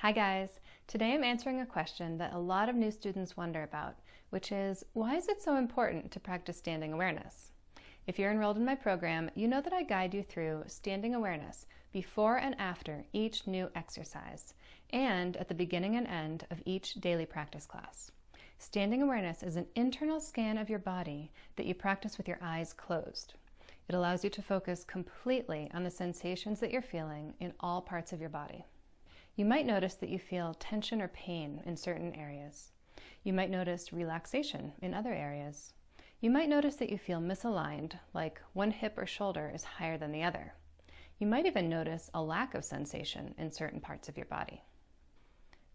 Hi guys! Today I'm answering a question that a lot of new students wonder about, which is, why is it so important to practice standing awareness? If you're enrolled in my program, you know that I guide you through standing awareness before and after each new exercise, and at the beginning and end of each daily practice class. Standing awareness is an internal scan of your body that you practice with your eyes closed. It allows you to focus completely on the sensations that you're feeling in all parts of your body. You might notice that you feel tension or pain in certain areas. You might notice relaxation in other areas. You might notice that you feel misaligned, like one hip or shoulder is higher than the other. You might even notice a lack of sensation in certain parts of your body.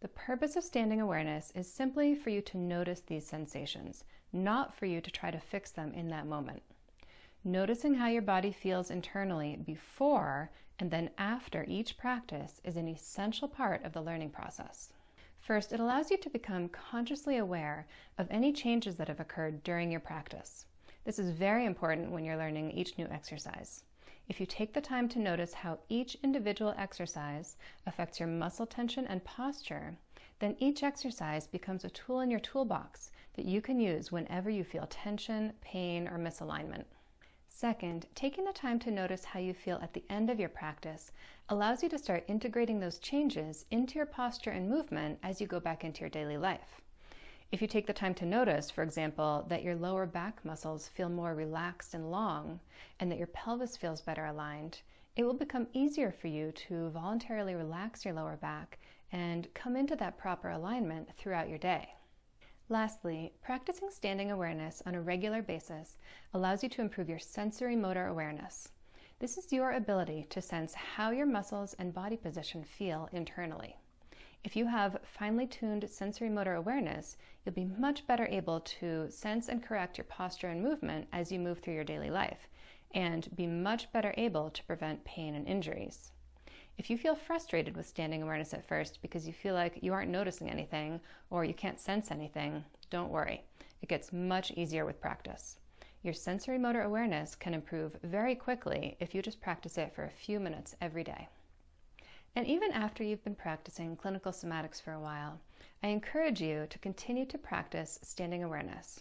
The purpose of standing awareness is simply for you to notice these sensations, not for you to try to fix them in that moment. Noticing how your body feels internally before and then after each practice is an essential part of the learning process. First, it allows you to become consciously aware of any changes that have occurred during your practice. This is very important when you're learning each new exercise. If you take the time to notice how each individual exercise affects your muscle tension and posture, then each exercise becomes a tool in your toolbox that you can use whenever you feel tension, pain, or misalignment. Second, taking the time to notice how you feel at the end of your practice allows you to start integrating those changes into your posture and movement as you go back into your daily life. If you take the time to notice, for example, that your lower back muscles feel more relaxed and long, and that your pelvis feels better aligned, it will become easier for you to voluntarily relax your lower back and come into that proper alignment throughout your day. Lastly, practicing standing awareness on a regular basis allows you to improve your sensory motor awareness. This is your ability to sense how your muscles and body position feel internally. If you have finely tuned sensory motor awareness, you'll be much better able to sense and correct your posture and movement as you move through your daily life, and be much better able to prevent pain and injuries. If you feel frustrated with standing awareness at first because you feel like you aren't noticing anything or you can't sense anything, don't worry. It gets much easier with practice. Your sensory motor awareness can improve very quickly if you just practice it for a few minutes every day. And even after you've been practicing clinical somatics for a while, I encourage you to continue to practice standing awareness.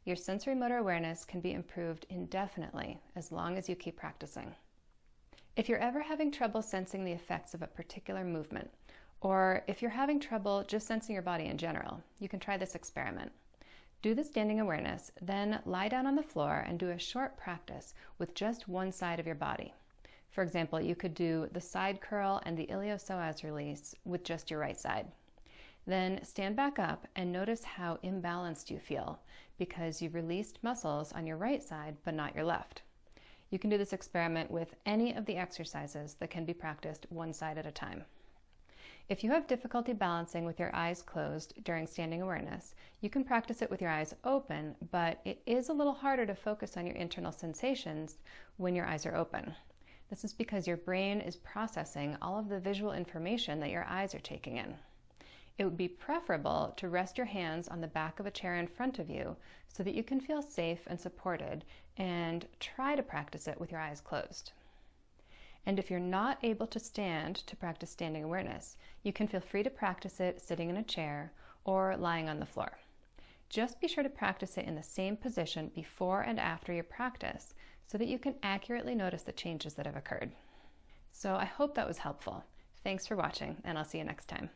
Your sensory motor awareness can be improved indefinitely as long as you keep practicing. If you're ever having trouble sensing the effects of a particular movement, or if you're having trouble just sensing your body in general, you can try this experiment. Do the standing awareness, then lie down on the floor and do a short practice with just one side of your body. For example, you could do the side curl and the iliopsoas release with just your right side. Then stand back up and notice how imbalanced you feel because you've released muscles on your right side but not your left. You can do this experiment with any of the exercises that can be practiced one side at a time. If you have difficulty balancing with your eyes closed during standing awareness, you can practice it with your eyes open, but it is a little harder to focus on your internal sensations when your eyes are open. This is because your brain is processing all of the visual information that your eyes are taking in. It would be preferable to rest your hands on the back of a chair in front of you so that you can feel safe and supported, and try to practice it with your eyes closed. And if you're not able to stand to practice standing awareness, you can feel free to practice it sitting in a chair or lying on the floor. Just be sure to practice it in the same position before and after your practice so that you can accurately notice the changes that have occurred. So I hope that was helpful. Thanks for watching, and I'll see you next time.